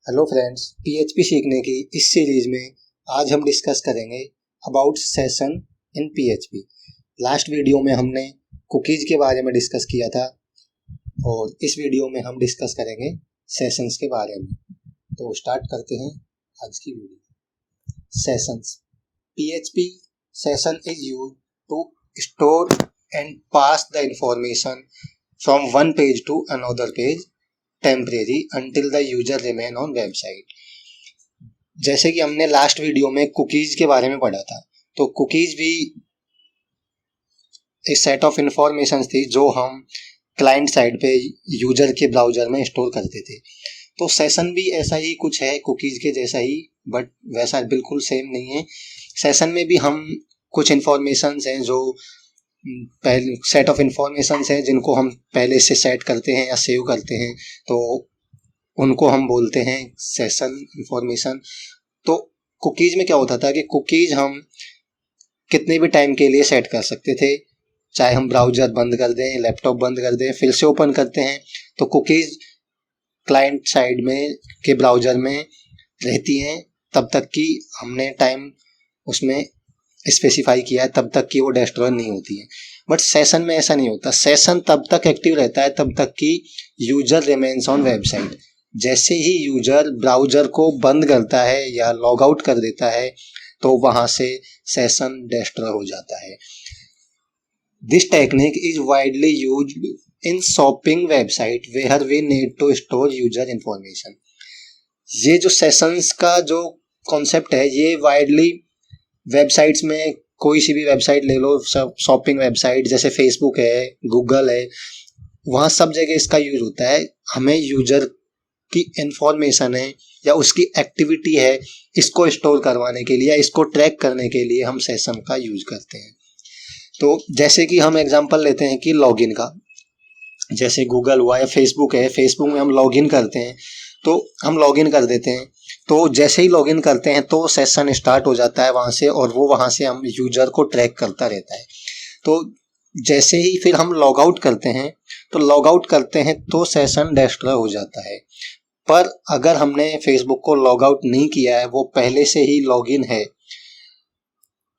Hello friends, PHP सीखने की इस सीरीज में आज हम डिस्कस करेंगे about session in PHP. Last video में हमने कुकीज़ के बारे में डिस्कस किया था और इस वीडियो में हम डिस्कस करेंगे सेशंस के बारे में। तो स्टार्ट करते हैं आज की video. Sessions. PHP session is used to store and pass the information from one page to another page temporary until the user remain on website. जैसे कि हमने लास्ट वीडियो में कुकीज के बारे में पढ़ा था, तो कुकीज भी एक सेट ऑफ इंफॉर्मेशन थी जो हम क्लाइंट साइड पे यूजर के ब्राउजर में स्टोर करते थे। तो सेशन भी ऐसा ही कुछ है, कुकीज के जैसा ही, बट वैसा बिल्कुल सेम नहीं है। सेशन में भी हम कुछ इंफॉर्मेशन हैं जो पहले सेट ऑफ इंफॉर्मेशन हैं जिनको हम पहले से सेट करते हैं या सेव करते हैं, तो उनको हम बोलते हैं सेशन इंफॉर्मेशन। तो कुकीज़ में क्या होता था कि कुकीज़ हम कितने भी टाइम के लिए सेट कर सकते थे, चाहे हम ब्राउज़र बंद कर दें, लैपटॉप बंद कर दें, फिर से ओपन करते हैं तो कुकीज़ क्लाइंट साइड में के ब्राउज़र में रहती हैं तब तक कि हमने टाइम उसमें स्पेसिफाई किया है, तब तक कि वो डिस्ट्रॉय नहीं होती है। बट सेशन में ऐसा नहीं होता। सेशन तब तक एक्टिव रहता है तब तक कि यूजर रिमेन्स ऑन वेबसाइट। जैसे ही यूजर ब्राउजर को बंद करता है या लॉग आउट कर देता है तो वहां से सेशन डिस्ट्रॉय हो जाता है। This technique is widely used in shopping website where we need to store user information. ये जो सेशंस का जो कॉन्सेप्ट है ये वाइडली वेबसाइट्स में, कोई सी भी वेबसाइट ले लो, सब शॉपिंग वेबसाइट जैसे फेसबुक है, गूगल है, वहाँ सब जगह इसका यूज होता है। हमें यूजर की इंफॉर्मेशन है या उसकी एक्टिविटी है, इसको स्टोर करवाने के लिए या इसको ट्रैक करने के लिए हम सेशन का यूज करते हैं। तो जैसे कि हम एग्जांपल लेते हैं कि लॉगिन का, जैसे गूगल हुआ या फेसबुक है, फेसबुक में हम लॉगिन करते हैं तो हम लॉगिन कर देते हैं, तो जैसे ही लॉगिन करते हैं तो सेशन स्टार्ट हो जाता है वहाँ से, और वो वहाँ से हम यूजर को ट्रैक करता रहता है। तो जैसे ही फिर हम लॉग आउट करते हैं तो सेशन डिस्ट्रॉय हो जाता है। पर अगर हमने फेसबुक को लॉग आउट नहीं किया है, वो पहले से ही लॉगिन है,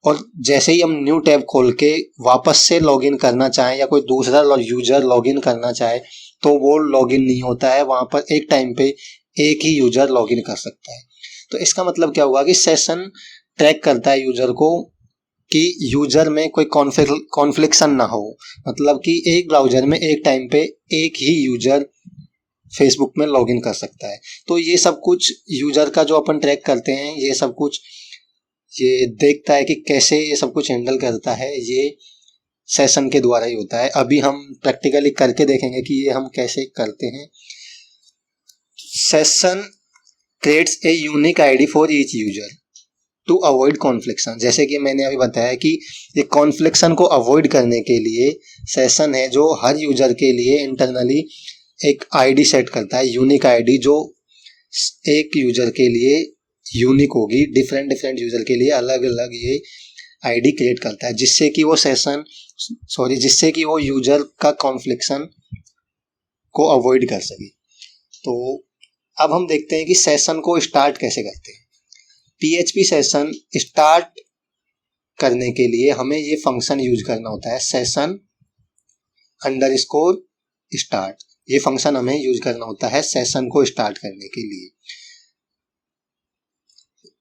और जैसे ही हम न्यू टैब खोल के वापस से लॉगिन करना चाहें या कोई दूसरा यूजर लॉगिन करना चाहे तो वो लॉगिन नहीं होता है। वहाँ पर एक टाइम पे एक ही यूजर लॉगिन कर सकता है। तो इसका मतलब क्या हुआ कि सेशन ट्रैक करता है यूजर को कि यूजर में कोई कॉन्फ्लिक्शन ना हो, मतलब कि एक ब्राउजर में एक टाइम पे एक ही यूजर फेसबुक में लॉगिन कर सकता है। तो ये सब कुछ यूजर का जो अपन ट्रैक करते हैं, ये सब कुछ ये देखता है कि कैसे ये सब कुछ हैंडल करता है, ये सेशन के द्वारा ही होता है। अभी हम प्रैक्टिकली करके देखेंगे कि ये हम कैसे करते हैं। Session creates a unique ID for each user to avoid confliction. जैसे कि मैंने अभी बताया कि ये कॉन्फ्लिक्शन को अवॉइड करने के लिए सेशन है जो हर यूजर के लिए इंटरनली एक आईडी सेट करता है, यूनिक आईडी जो एक यूजर के लिए यूनिक होगी, डिफरेंट यूजर के लिए अलग अलग ये आईडी क्रिएट करता है, जिससे कि वो यूजर का कॉन्फ्लिक्शन को अवॉइड कर सके। तो अब हम देखते हैं कि सेशन को स्टार्ट कैसे करते हैं। पीएचपी सेशन स्टार्ट करने के लिए हमें ये फंक्शन यूज करना होता है, सेशन अंडरस्कोर स्टार्ट। ये फंक्शन हमें यूज करना होता है सेशन को स्टार्ट करने के लिए।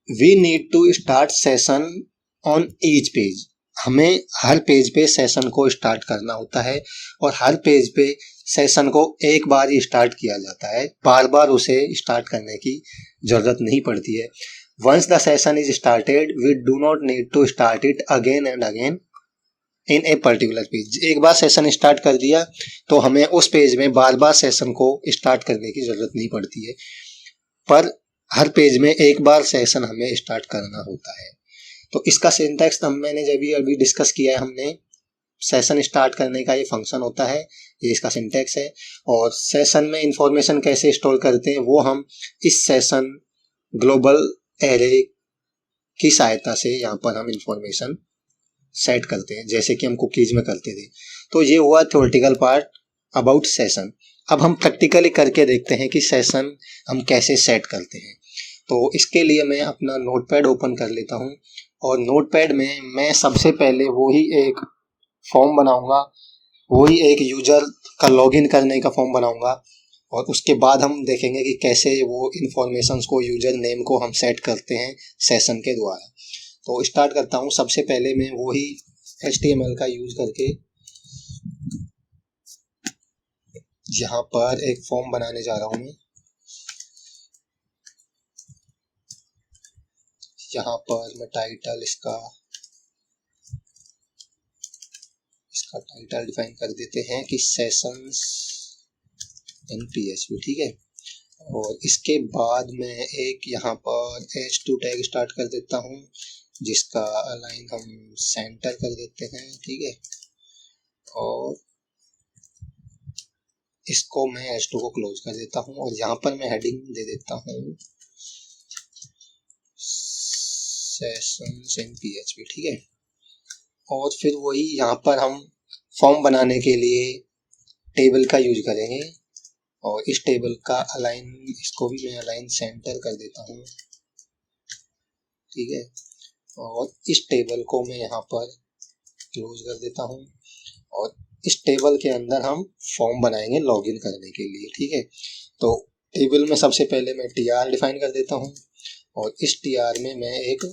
We need to start session on each page. हमें हर पेज पे सेशन को स्टार्ट करना होता है, और हर पेज पे सेशन को एक बार ही स्टार्ट किया जाता है, बार बार उसे स्टार्ट करने की जरूरत नहीं पड़ती है। Once the session is started we do not need to start it again and again in a particular page. एक बार सेशन स्टार्ट कर दिया तो हमें उस पेज में बार बार सेशन को स्टार्ट करने की जरूरत नहीं पड़ती है, पर हर पेज में एक बार सेशन हमें स्टार्ट करना होता है। तो इसका सिंटैक्स मैंने जब अभी डिस्कस किया है, हमने सेशन स्टार्ट करने का ये फंक्शन होता है, ये इसका सिंटैक्स है। और सेशन में इंफॉर्मेशन कैसे स्टोर करते हैं वो हम इस सेशन ग्लोबल एरे की सहायता से यहाँ पर हम इंफॉर्मेशन सेट करते हैं, जैसे कि हम कुकीज में करते थे। तो ये हुआ थ्योरेटिकल पार्ट अबाउट सेशन। अब हम प्रैक्टिकली करके देखते हैं कि सेशन हम कैसे सेट करते हैं। तो इसके लिए मैं अपना नोटपैड ओपन कर लेता हूँ और नोटपैड में मैं सबसे पहले वही एक फॉर्म बनाऊंगा, वही एक यूजर का लॉगिन करने का फॉर्म बनाऊंगा और उसके बाद हम देखेंगे कि कैसे वो इन्फॉर्मेशंस को, यूजर नेम को हम सेट करते हैं सेशन के द्वारा। तो स्टार्ट करता हूँ। सबसे पहले मैं वही HTML का यूज करके यहाँ पर एक फॉर्म बनाने जा रहा हूँ मैं। यहाँ पर मैं टाइटल इसका टाइटल डिफाइन कर देते हैं कि सेशंस इन PHP, ठीक है। और इसके बाद मैं एक यहाँ पर H2 टैग स्टार्ट कर देता हूँ जिसका अलाइन हम सेंटर कर देते हैं, ठीक है। और इसको मैं H2 को क्लोज कर देता हूँ और यहाँ पर मैं हेडिंग दे देता हूँ सेशंस इन PHP, ठीक है। और फिर वही यहाँ पर हम फॉर्म बनाने के लिए टेबल का यूज करेंगे और इस टेबल का अलाइन, इसको भी मैं अलाइन सेंटर कर देता हूँ, ठीक है। और इस टेबल को मैं यहाँ पर क्लोज कर देता हूँ और इस टेबल के अंदर हम फॉर्म बनाएंगे लॉगिन करने के लिए, ठीक है। तो टेबल में सबसे पहले मैं TR डिफाइन कर देता हूँ और इस TR में मैं एक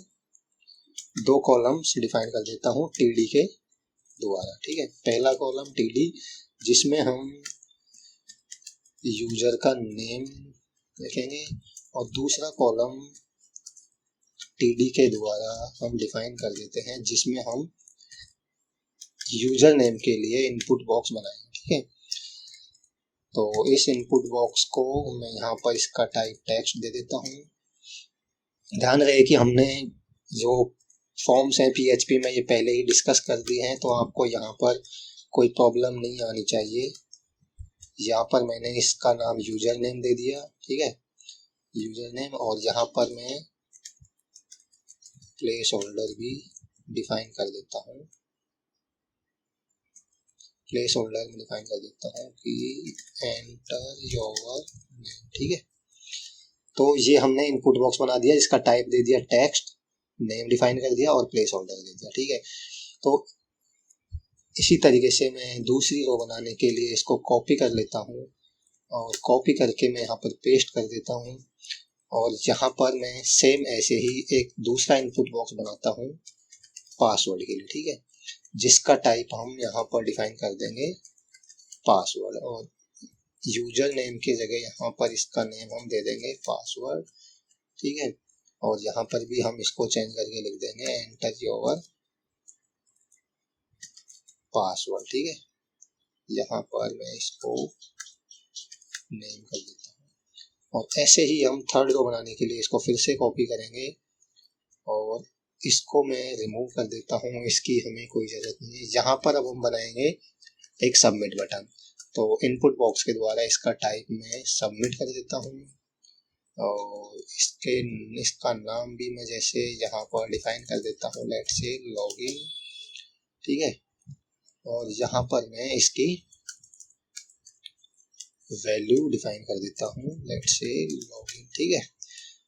2 कॉलम्स डिफाइन कर देता हूँ TD के द्वारा, ठीक है। पहला कॉलम TD जिसमें हम यूजर का नेम लिखेंगे और दूसरा कॉलम TD के द्वारा हम डिफाइन कर देते हैं जिसमें हम यूजर नेम के लिए इनपुट बॉक्स बनाएंगे, ठीक है। तो इस इनपुट बॉक्स को मैं यहाँ पर इसका टाइप टेक्स्ट दे देता हूँ। ध्यान रहे कि हमने जो फॉर्म्स हैं PHP में ये पहले ही डिस्कस कर दिए हैं, तो आपको यहाँ पर कोई प्रॉब्लम नहीं आनी चाहिए। यहाँ पर मैंने इसका नाम यूजर नेम दे दिया, ठीक है, यूजर नेम। और यहाँ पर मैं प्लेस होल्डर भी डिफाइन कर देता हूँ, प्लेस होल्डर में डिफाइन कर देता हूँ कि एंटर योर नेम, ठीक है। तो ये हमने इनपुट बॉक्स बना दिया, इसका टाइप दे दिया टेक्स्ट, नेम डिफाइन कर दिया और प्लेस होल्डर दे दिया, ठीक है। तो इसी तरीके से मैं दूसरी रो बनाने के लिए इसको कॉपी कर लेता हूँ और कॉपी करके मैं यहाँ पर पेस्ट कर देता हूँ और यहाँ पर मैं सेम ऐसे ही एक दूसरा इनपुट बॉक्स बनाता हूँ पासवर्ड के लिए, ठीक है, जिसका टाइप हम यहाँ पर डिफाइन कर देंगे पासवर्ड और यूजर नेम की जगह यहाँ पर इसका नेम हम दे देंगे पासवर्ड, ठीक है। और यहाँ पर भी हम इसको चेंज करके लिख देंगे एंटर योर पासवर्ड, ठीक है। यहाँ पर मैं इसको नेम कर देता हूँ और ऐसे ही हम थर्ड रो बनाने के लिए इसको फिर से कॉपी करेंगे और इसको मैं रिमूव कर देता हूँ, इसकी हमें कोई ज़रूरत नहीं है। यहाँ पर अब हम बनाएंगे एक सबमिट बटन। तो इनपुट बॉक्स के द्वारा इसका टाइप मैं सबमिट कर देता हूँ और इसका नाम भी मैं जैसे यहाँ पर डिफाइन कर देता हूँ, लेट्स से लॉगिन, ठीक है। और यहाँ पर मैं इसकी वैल्यू डिफाइन कर देता हूँ, लेट्स से लॉगिन, ठीक है।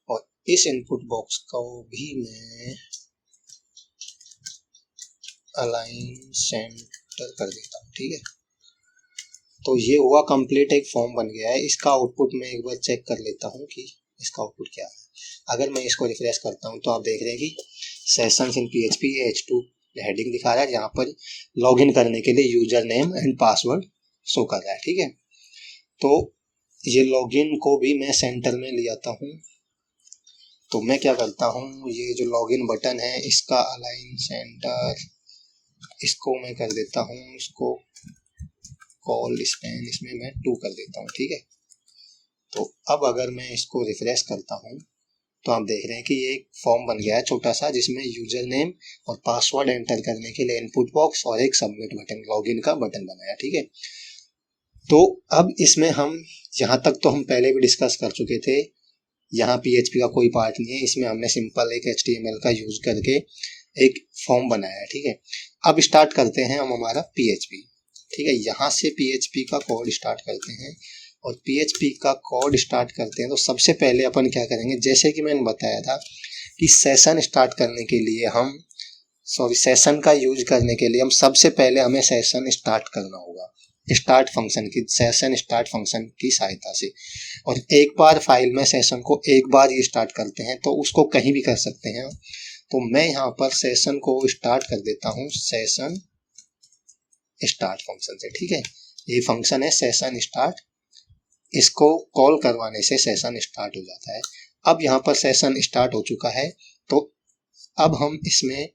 और इस इनपुट बॉक्स को भी मैं अलाइन सेंटर कर देता हूँ, ठीक है। तो ये हुआ कंप्लीट, एक फॉर्म बन गया है। इसका आउटपुट मैं एक बार चेक कर लेता हूँ कि इसका आउटपुट क्या है। अगर मैं इसको रिफ्रेश करता हूँ तो आप देख रहे हैं कि सेशंस इन PHP H2 हेडिंग दिखा रहा है, जहाँ पर लॉगिन करने के लिए user name and password show कर रहा है, ठीक है। तो ये लॉगिन को भी मैं सेंटर में ले आता हूँ। तो मैं क्या करता हूँ, ये जो लॉगिन बटन है इसका अलाइन सेंटर, इसको मैं कर देता हूँ, इसको कॉल स्पैन इसमें मैं 2 कर देता हूँ, ठीक है। तो अब अगर मैं इसको रिफ्रेश करता हूँ तो आप देख रहे हैं कि ये एक फॉर्म बन गया है छोटा सा, जिसमें यूजर नेम और पासवर्ड एंटर करने के लिए इनपुट बॉक्स और एक सबमिट बटन, लॉगिन का बटन बनाया, ठीक है। तो अब इसमें हम यहाँ तक तो हम पहले भी डिस्कस कर चुके थे, यहाँ PHP का कोई पार्ट नहीं है, इसमें हमने सिंपल एक HTML का यूज करके एक फॉर्म बनाया है, ठीक है। अब स्टार्ट करते हैं हम हमारा PHP। ठीक है, यहाँ से PHP का कोड स्टार्ट करते हैं और PHP का कोड स्टार्ट करते हैं तो सबसे पहले अपन क्या करेंगे, जैसे कि मैंने बताया था कि सेशन स्टार्ट करने के लिए हम सेशन का यूज करने के लिए हम सबसे पहले हमें सेशन स्टार्ट करना होगा स्टार्ट फंक्शन की, सेशन स्टार्ट फंक्शन की सहायता से। और एक बार फाइल में सेशन को एक बार ही स्टार्ट करते हैं तो उसको कहीं भी कर सकते हैं। तो मैं यहाँ पर सेशन को स्टार्ट कर देता हूँ सेशन स्टार्ट फंक्शन से। ठीक है, ये फंक्शन है सेशन स्टार्ट, इसको कॉल करवाने से सेशन स्टार्ट हो जाता है। अब यहाँ पर सेशन स्टार्ट हो चुका है तो अब हम इसमें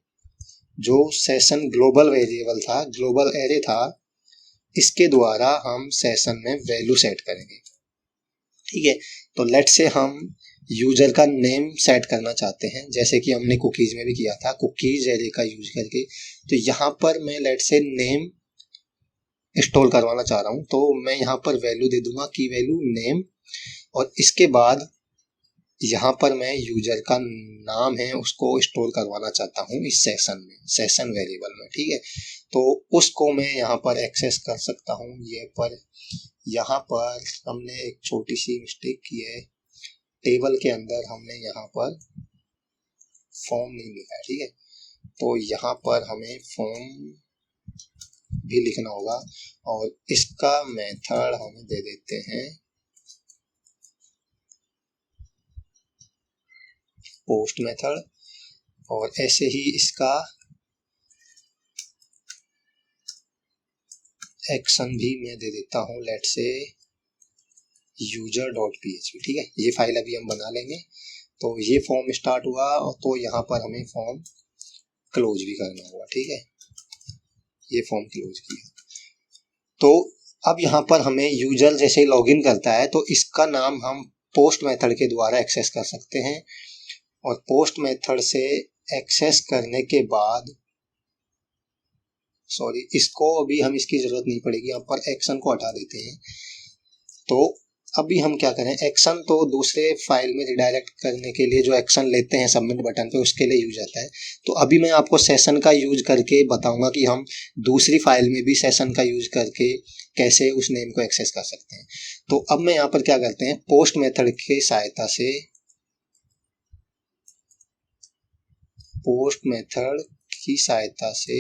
जो सेशन ग्लोबल वेरिएबल था, ग्लोबल एरे था, इसके द्वारा हम सेशन में वैल्यू सेट करेंगे। ठीक है, तो लेट से हम यूजर का नेम सेट करना चाहते हैं, जैसे कि हमने कुकीज में भी किया था, कुकीज एरे का यूज करके। तो यहाँ पर मैं लेट से नेम इंस्टॉल करवाना चाह रहा हूँ, तो मैं यहाँ पर वैल्यू दे दूंगा की वैल्यू नेम, और इसके बाद यहाँ पर मैं यूजर का नाम है उसको स्टोर करवाना चाहता हूँ इस सेशन में, सेशन वेरिएबल में। ठीक है, तो उसको मैं यहाँ पर एक्सेस कर सकता हूँ। ये पर यहाँ पर हमने एक छोटी सी मिस्टेक की है, टेबल के अंदर हमने यहाँ पर फॉर्म नहीं लिखा है। ठीक है, तो यहाँ पर हमें फॉर्म भी लिखना होगा और इसका मेथड हम दे देते हैं पोस्ट मेथड, और ऐसे ही इसका एक्शन भी मैं दे देता हूँ लेट से user.php। ठीक है, ये फाइल अभी हम बना लेंगे। तो ये फॉर्म स्टार्ट हुआ और तो यहाँ पर हमें फॉर्म क्लोज भी करना होगा। ठीक है, ये फॉर्म क्लोज किया। तो अब यहाँ पर हमें यूजर जैसे लॉगिन करता है तो इसका नाम हम पोस्ट मेथड के द्वारा एक्सेस कर सकते हैं, और पोस्ट मेथड से एक्सेस करने के बाद इसको अभी हम इसकी जरूरत नहीं पड़ेगी, यहाँ पर एक्शन को हटा देते हैं। तो अभी हम क्या करें, एक्शन तो दूसरे फाइल में रिडायरेक्ट करने के लिए जो एक्शन लेते हैं सबमिट बटन पे, उसके लिए यूज आता है। तो अभी मैं आपको सेशन का यूज करके बताऊंगा कि हम दूसरी फाइल में भी सेशन का यूज करके कैसे उस नेम को एक्सेस कर सकते हैं। तो अब मैं यहाँ पर क्या करते हैं, पोस्ट मेथड की सहायता से, पोस्ट मेथड की सहायता से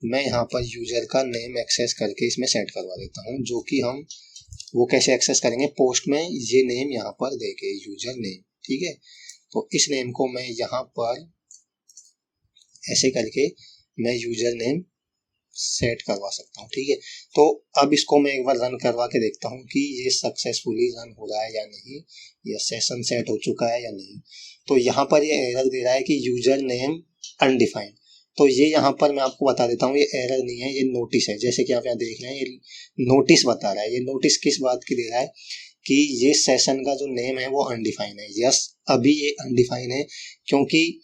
मैं यहाँ पर यूजर का नेम एक्सेस करके इसमें सेट करवा देता हूँ, जो कि हम वो कैसे एक्सेस करेंगे, पोस्ट में ये नेम यहाँ पर देके यूजर नेम। ठीक है, तो इस नेम को मैं यहाँ पर ऐसे करके मैं यूजर नेम सेट करवा सकता हूँ। ठीक है, तो अब इसको मैं एक बार रन करवा के देखता हूँ कि ये सक्सेसफुली रन हो रहा है या नहीं, या सेशन सेट हो चुका है या नहीं। तो यहाँ पर ये एरर दे रहा है कि यूजर नेम अनडिफाइंड। तो ये यहाँ पर मैं आपको बता देता हूँ, ये एरर नहीं है, ये नोटिस है। जैसे कि आप यहाँ देख रहे हैं ये नोटिस बता रहा है। ये नोटिस किस बात की दे रहा है कि ये सेशन का जो नेम है वो अनडिफाइंड है। यस, अभी ये अनडिफाइंड है क्योंकि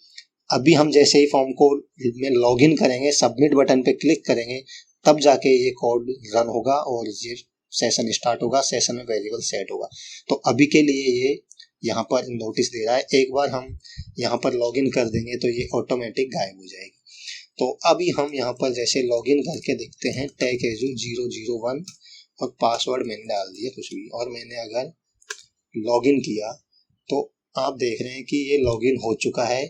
अभी हम जैसे ही फॉर्म को में लॉगिन करेंगे, सबमिट बटन पे क्लिक करेंगे, तब जाके ये कोड रन होगा और ये सेशन स्टार्ट होगा, सेशन में वेरिएबल सेट होगा। तो अभी के लिए ये यहाँ पर नोटिस दे रहा है। एक बार हम यहाँ पर लॉगिन कर देंगे तो ये ऑटोमेटिक गायब हो जाएगी। तो अभी हम यहाँ पर जैसे लॉगिन करके देखते हैं, टैग एजू 001 और पासवर्ड मैंने डाल दिया कुछ भी, और मैंने अगर लॉगिन किया तो आप देख रहे हैं कि ये लॉगिन हो चुका है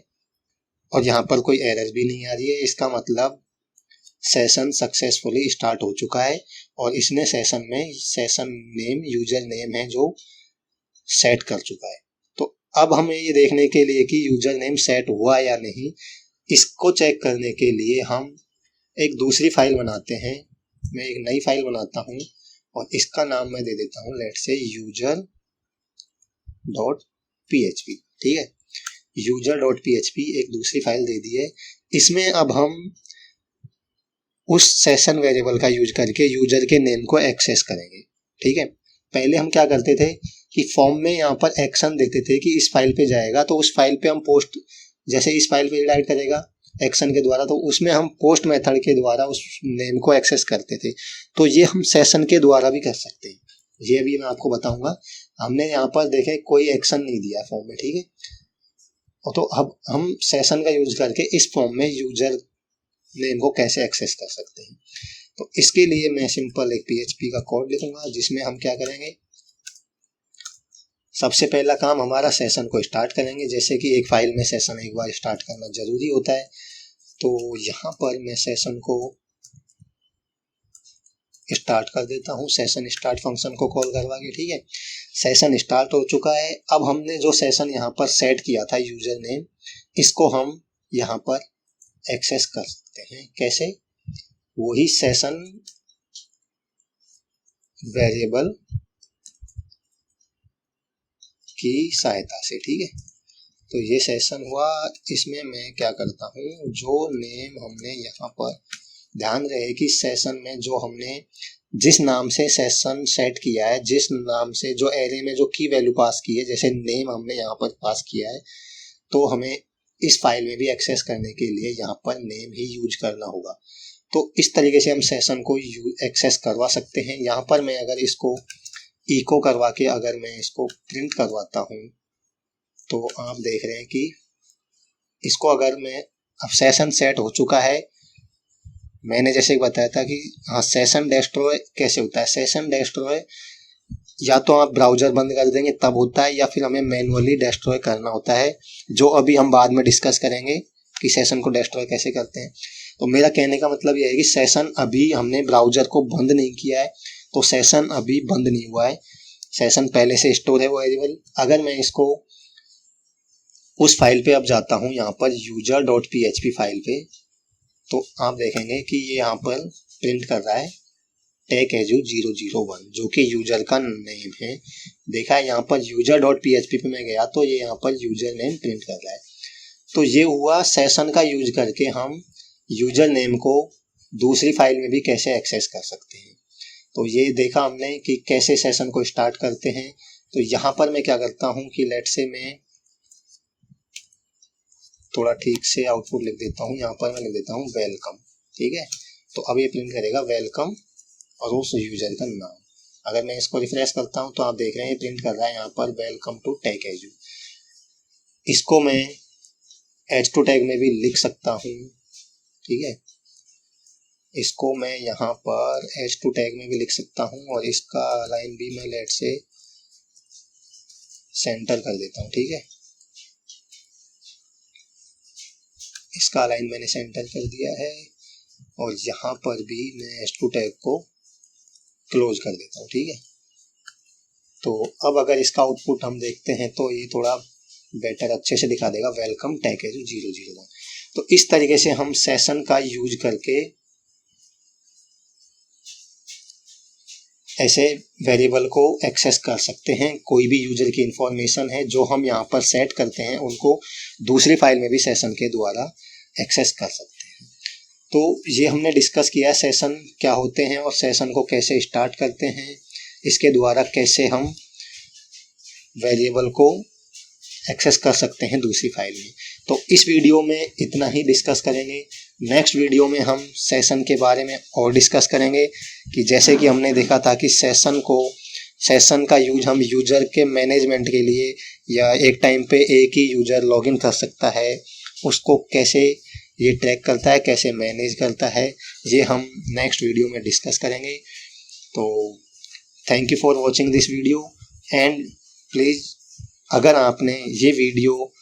और यहाँ पर कोई एरर भी नहीं आ रही है। इसका मतलब सेशन सक्सेसफुली स्टार्ट हो चुका है और इसने सेशन में सेशन नेम यूजर नेम है जो सेट कर चुका है। तो अब हमें ये देखने के लिए कि यूजर नेम सेट हुआ या नहीं, इसको चेक करने के लिए हम एक दूसरी फाइल बनाते हैं। मैं एक नई फाइल बनाता हूँ और इसका नाम मैं दे देता हूँ लेट से user.php। ठीक है, user.php एक दूसरी फाइल दे दी है। इसमें अब हम उस सेशन वेरिएबल का यूज करके यूजर के नेम को एक्सेस करेंगे। ठीक है, पहले हम क्या करते थे कि फॉर्म में यहाँ पर एक्शन देते थे कि इस फाइल पे जाएगा तो उस फाइल पे हम पोस्ट, जैसे इस फाइल पे रिडायरेक्ट करेगा एक्शन के द्वारा, तो उसमें हम पोस्ट मेथड के द्वारा उस नेम को एक्सेस करते थे। तो ये हम सेशन के द्वारा भी कर सकते हैं, ये भी मैं आपको बताऊंगा। हमने यहाँ पर देखे कोई एक्शन नहीं दिया फॉर्म में। ठीक है, तो अब हम सेशन का यूज करके इस फॉर्म में यूजर नेम को कैसे एक्सेस कर सकते हैं। तो इसके लिए मैं सिंपल एक PHP का कोड लिखूंगा जिसमें हम क्या करेंगे, सबसे पहला काम हमारा सेशन को स्टार्ट करेंगे। जैसे कि एक फाइल में सेशन एक बार स्टार्ट करना जरूरी होता है, तो यहाँ पर मैं सेशन को स्टार्ट कर देता हूँ, सेशन स्टार्ट फंक्शन को कॉल करवा के। ठीक है, सेशन स्टार्ट हो चुका है। अब हमने जो सेशन यहाँ पर सेट किया था यूजर नेम, इसको हम यहाँ पर एक्सेस कर सकते हैं। कैसे? वही सेशन वेरिएबल की सहायता से। ठीक है, तो ये सेशन हुआ। इसमें मैं क्या करता हूँ, जो नेम हमने यहाँ पर, ध्यान रहे कि सेशन में जो हमने जिस नाम से सेशन सेट किया है, जिस नाम से जो एरे में जो की वैल्यू पास की है, जैसे नेम हमने यहाँ पर पास किया है, तो हमें इस फाइल में भी एक्सेस करने के लिए यहाँ पर नेम ही यूज करना होगा। तो इस तरीके से हम सेशन को एक्सेस करवा सकते हैं। यहाँ पर मैं अगर इसको इको करवा के अगर मैं इसको प्रिंट करवाता हूँ, तो आप देख रहे हैं कि इसको अगर मैं, अब सेशन सेट हो चुका है। मैंने जैसे बताया था कि हाँ, सेशन डिस्ट्रॉय कैसे होता है। सेशन डिस्ट्रॉय या तो आप ब्राउजर बंद कर देंगे तब होता है, या फिर हमें मैनुअली डिस्ट्रॉय करना होता है, जो अभी हम बाद में डिस्कस करेंगे कि सेशन को डिस्ट्रॉय कैसे करते हैं। तो मेरा कहने का मतलब यह है कि सेशन अभी हमने ब्राउजर को बंद नहीं किया है, तो सेशन अभी बंद नहीं हुआ है, सेशन पहले से स्टोर है वो वेरिएबल। अगर मैं इसको उस फाइल पे अब जाता हूँ, यहाँ पर user.php फाइल पे, तो आप देखेंगे कि ये यहाँ पर प्रिंट कर रहा है TechEdu001, जो कि यूजर का नेम है। देखा है यहाँ पर user.php पे मैं गया तो ये यहाँ पर यूजर नेम प्रिंट कर रहा है। तो ये हुआ सेशन का यूज करके हम यूजर नेम को दूसरी फाइल में भी कैसे एक्सेस कर सकते हैं। तो ये देखा हमने कि कैसे सेशन को स्टार्ट करते हैं। तो यहाँ पर मैं क्या करता हूँ कि लेट से मैं थोड़ा ठीक से आउटपुट लिख देता हूँ। यहाँ पर मैं लिख देता हूँ वेलकम। ठीक है, तो अब ये प्रिंट करेगा वेलकम और उस यूजर का नाम। अगर मैं इसको रिफ्रेश करता हूँ तो आप देख रहे हैं ये प्रिंट कर रहा है यहाँ पर वेलकम टू टेकएजू। इसको मैं H2 टैग में भी लिख सकता हूँ। ठीक है, इसको मैं यहाँ पर H2 टैग में भी लिख सकता हूँ और इसका लाइन भी मैं लेट से सेंटर कर देता हूँ। ठीक है, इसका लाइन मैंने सेंटर कर दिया है और यहाँ पर भी मैं H2 टैग को क्लोज कर देता हूँ। ठीक है, तो अब अगर इसका आउटपुट हम देखते हैं तो ये थोड़ा बेटर अच्छे से दिखा देगा वेलकम TechEdu001। तो इस तरीके से हम सेशन का यूज करके ऐसे वेरिएबल को एक्सेस कर सकते हैं। कोई भी यूजर की इंफॉर्मेशन है जो हम यहाँ पर सेट करते हैं, उनको दूसरी फाइल में भी सेशन के द्वारा एक्सेस कर सकते हैं। तो ये हमने डिस्कस किया सेशन क्या होते हैं और सेशन को कैसे स्टार्ट करते हैं, इसके द्वारा कैसे हम वेरिएबल को एक्सेस कर सकते हैं दूसरी फाइल में। तो इस वीडियो में इतना ही डिस्कस करेंगे। नेक्स्ट वीडियो में हम सेशन के बारे में और डिस्कस करेंगे कि जैसे कि हमने देखा था कि सेशन का यूज हम यूजर के मैनेजमेंट के लिए, या एक टाइम पे एक ही यूजर लॉगिन कर सकता है, उसको कैसे ये ट्रैक करता है, कैसे मैनेज करता है, ये हम नेक्स्ट वीडियो में डिस्कस करेंगे। तो thank you for watching this video and please, अगर आपने ये वीडियो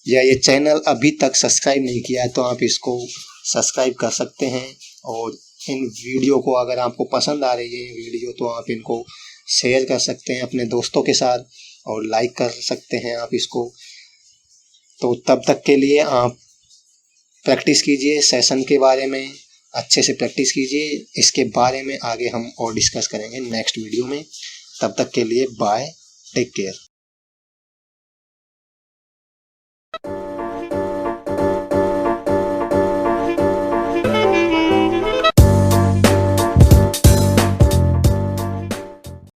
या ये चैनल अभी तक सब्सक्राइब नहीं किया है तो आप इसको सब्सक्राइब कर सकते हैं। और इन वीडियो को अगर आपको पसंद आ रही है वीडियो, तो आप इनको शेयर कर सकते हैं अपने दोस्तों के साथ और लाइक कर सकते हैं आप इसको। तो तब तक के लिए आप प्रैक्टिस कीजिए सेशन के बारे में, अच्छे से प्रैक्टिस कीजिए। इसके बारे में आगे हम और डिस्कस करेंगे नेक्स्ट वीडियो में। तब तक के लिए बाय, टेक केयर।